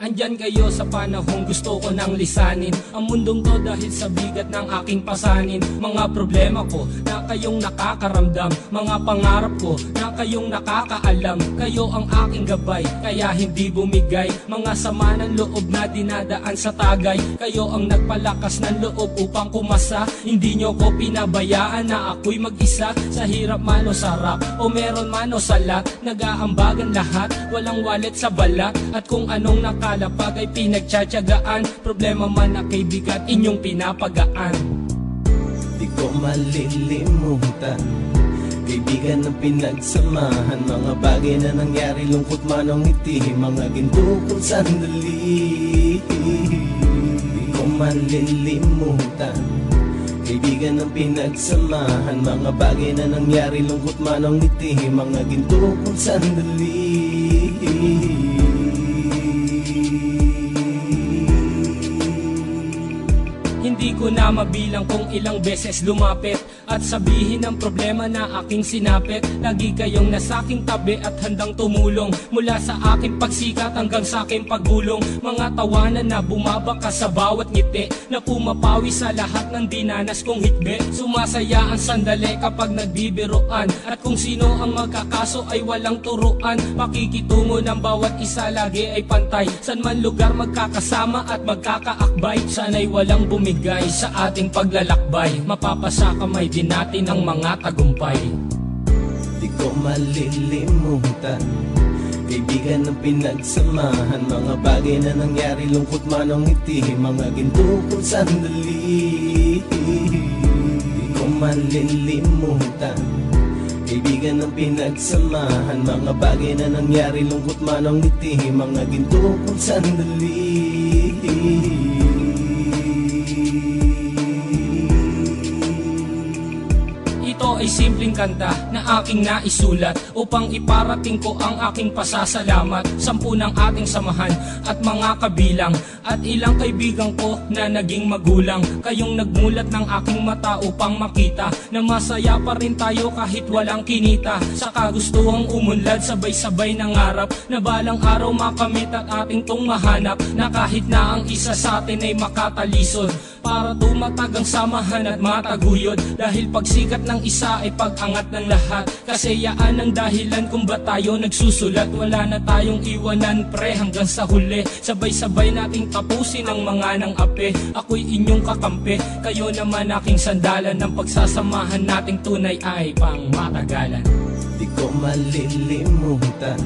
Andyan kayo sa panahong gusto ko nang lisanin ang mundong to dahil sa bigat ng aking pasanin. Mga problema ko na kayong nakakaramdam, mga pangarap ko na kayong nakakaalam. Kayo ang aking gabay, kaya hindi bumigay. Mga sama ng loob na dinadaan sa tagay. Kayo ang nagpalakas ng loob upang kumasa. Hindi nyo ko pinabayaan na ako'y mag-isa. Sa hirap man o sarap, o meron man o salat, nag-aambagan lahat, walang walet sa balat. At kung anong nakalapag ay pinagtsatsagaan, problema man na kay bigat inyong pinapagaan. Di ko malilimutan, kaibigan ng pinagsamahan, mga bagay na nangyari, lungkot man o ngiti, mga ginto kong sandali. Di ko malilimutan, kaibigan ng pinagsamahan, mga bagay na nangyari, lungkot man o ngiti, mga ginto kong sandali. Hindi ko na mabilang kung ilang beses lumapit at sabihin ang problema na aking sinapit. Lagi kayong nasa aking tabi at handang tumulong, mula sa aking pagsikat hanggang sa aking paggulong. Mga tawanan na bumabaka sa bawat ngiti, na pumapawi sa lahat ng dinanas kong hitbe. Sumasaya ang sandali kapag nagbibiroan, at kung sino ang magkakaso ay walang turuan. Makikitungo ng bawat isa lagi ay pantay, san man lugar magkakasama at magkakaakbay. Sana'y walang bumigay sa ating paglalakbay, mapapasa kamay din natin ang mga tagumpay. Di ko malilimutan, kaibigan ng pinagsamahan, mga bagay na nangyari, lungkot man o ngiti, mga ginto kong sandali. Di ko malilimutan, kaibigan ng pinagsamahan, mga bagay na nangyari, lungkot man o ngiti, mga ginto kong sandali. Ito ay simpleng kanta na aking naisulat upang iparating ko ang aking pasasalamat. 10 ng ating samahan at mga kabilang, at ilang kaibigan ko na naging magulang. Kayong nagmulat ng aking mata upang makita na masaya pa rin tayo kahit walang kinita. Sa kagustuhang umunlad, sabay-sabay nangarap na balang araw makamit at ating tong mahanap, na kahit na ang isa sa atin ay makatalisod, para tumatag ang samahan at mataguyod. Dahil pagsikat ng isa ay pag-angat ng lahat, kasayaan ang dahilan kung ba't tayo nagsusulat. Wala na tayong iwanan pre hanggang sa huli, sabay-sabay nating tapusin ang mga nang ape. Ako'y inyong kakampi, kayo naman aking sandalan, ng pagsasamahan nating tunay ay pang matagalan. Di ko malilimutan,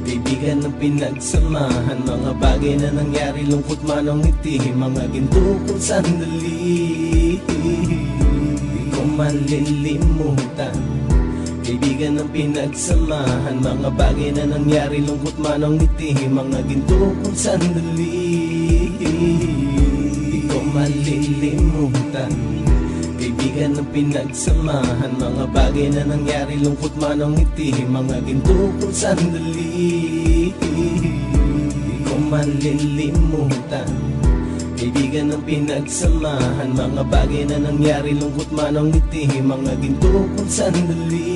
kaibigan ng pinagsamahan, mga bagay na nangyari, lungkot man o ngiti, mga ginto kong sandali. Di ko malilimutan, kaibigan ng pinagsamahan, mga bagay na nangyari, lungkot man o ngiti, mga ginto kong sandali. Di ko malilimutan, kaibigan ng pinagsamahan, mga bagay na nangyari, lungkot man o ngiti, mga ginto kong sandali. Di ko malilimutan, kaibigan ng pinagsamahan, mga bagay na nangyari, lungkot man o ngiti, mga ginto kong sandali.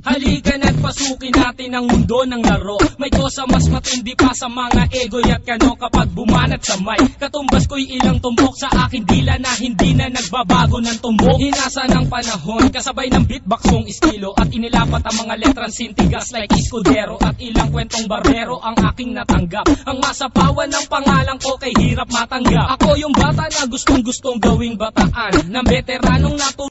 Halika na't pasukin natin ang mundo ng laro. May kosa mas matindi pa sa mga ego'y at kano kapag bumanat sa mic. Katumbas ko'y ilang tumbok sa aking dila na hindi na nagbabago ng tumbok. Hinasa ng panahon, kasabay ng beatbox kong estilo, at inilapat ang mga letrang sintigas like Escudero. At ilang kwentong barbero ang aking natanggap, ang masapawan ng pangalan ko kay hirap matanggap. Ako yung bata na gustong gawing bataan, ng veteranong